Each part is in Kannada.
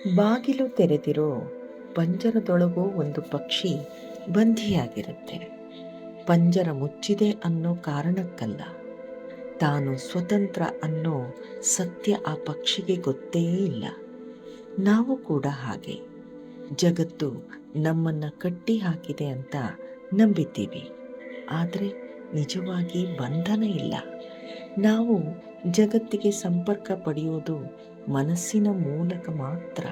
ಬಾಗಿಲು ತೆರೆದಿರೋ ಪಂಜರದೊಳಗೋ ಒಂದು ಪಕ್ಷಿ ಬಂಧಿಯಾಗಿರುತ್ತೆ. ಪಂಜರ ಮುಚ್ಚಿದೆ ಅನ್ನೋ ಕಾರಣಕ್ಕಲ್ಲ, ತಾನು ಸ್ವತಂತ್ರ ಅನ್ನೋ ಸತ್ಯ ಆ ಪಕ್ಷಿಗೆ ಗೊತ್ತೇ ಇಲ್ಲ. ನಾವು ಕೂಡ ಹಾಗೆ, ಜಗತ್ತು ನಮ್ಮನ್ನು ಕಟ್ಟಿ ಹಾಕಿದೆ ಅಂತ ನಂಬಿದ್ದೀವಿ. ಆದರೆ ನಿಜವಾಗಿ ಬಂಧನ ಇಲ್ಲ. ನಾವು ಜಗತ್ತಿಗೆ ಸಂಪರ್ಕ ಪಡೆಯೋದು ಮನಸ್ಸಿನ ಮೂಲಕ ಮಾತ್ರ.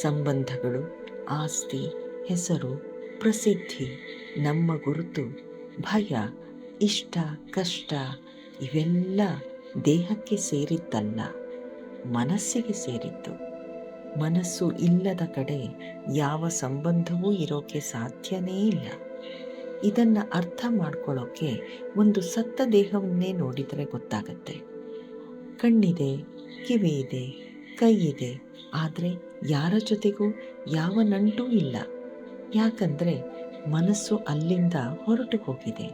ಸಂಬಂಧಗಳು, ಆಸ್ತಿ, ಹೆಸರು, ಪ್ರಸಿದ್ಧಿ, ನಮ್ಮ ಗುರುತು, ಭಯ, ಇಷ್ಟ, ಕಷ್ಟ ಇವೆಲ್ಲ ದೇಹಕ್ಕೆ ಸೇರಿದ್ದಲ್ಲ, ಮನಸ್ಸಿಗೆ ಸೇರಿದ್ದು. ಮನಸ್ಸು ಇಲ್ಲದ ಕಡೆ ಯಾವ ಸಂಬಂಧವೂ ಇರೋಕ್ಕೆ ಸಾಧ್ಯನೇ ಇಲ್ಲ. ಇದನ್ನು ಅರ್ಥ ಮಾಡ್ಕೊಳ್ಳೋಕ್ಕೆ ಒಂದು ಸತ್ತ ದೇಹವನ್ನೇ ನೋಡಿದರೆ ಗೊತ್ತಾಗತ್ತೆ. ಕಣ್ಣಿದೆ, ಕಿವಿ ಇದೆ, ಕೈ ಇದೆ, ಆದರೆ ಯಾರ ಜೊತೆಗೂ ಯಾವ ನಂಟೂ ಇಲ್ಲ. ಯಾಕಂದರೆ ಮನಸ್ಸು ಅಲ್ಲಿಂದ ಹೊರಟು ಹೋಗಿದೆ.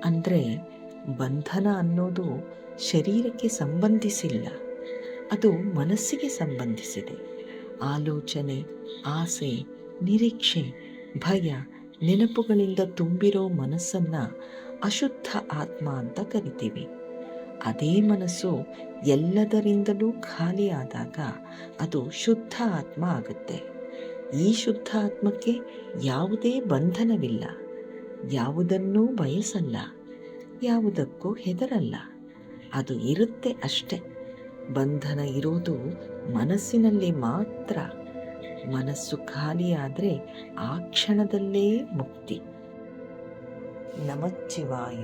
ಅಂದರೆ ಬಂಧನ ಅನ್ನೋದು ಶರೀರಕ್ಕೆ ಸಂಬಂಧಿಸಿಲ್ಲ, ಅದು ಮನಸ್ಸಿಗೆ ಸಂಬಂಧಿಸಿದೆ. ಆಲೋಚನೆ, ಆಸೆ, ನಿರೀಕ್ಷೆ, ಭಯ, ನೆನಪುಗಳಿಂದ ತುಂಬಿರೋ ಮನಸ್ಸನ್ನು ಅಶುದ್ಧ ಆತ್ಮ ಅಂತ ಕರಿತೀವಿ. ಅದೇ ಮನಸ್ಸು ಎಲ್ಲದರಿಂದಲೂ ಖಾಲಿ ಆದಾಗ ಅದು ಶುದ್ಧ ಆತ್ಮ ಆಗುತ್ತೆ. ಈ ಶುದ್ಧ ಆತ್ಮಕ್ಕೆ ಯಾವುದೇ ಬಂಧನವಿಲ್ಲ, ಯಾವುದನ್ನೂ ಬಯಸಲ್ಲ, ಯಾವುದಕ್ಕೂ ಹೆದರಲ್ಲ. ಅದು ಇರುತ್ತೆ ಅಷ್ಟೆ. ಬಂಧನ ಇರೋದು ಮನಸ್ಸಿನಲ್ಲಿ ಮಾತ್ರ. ಮನಸ್ಸು ಖಾಲಿಯಾದರೆ ಆ ಕ್ಷಣದಲ್ಲೇ ಮುಕ್ತಿ. ನಮಃ ಶಿವಾಯ.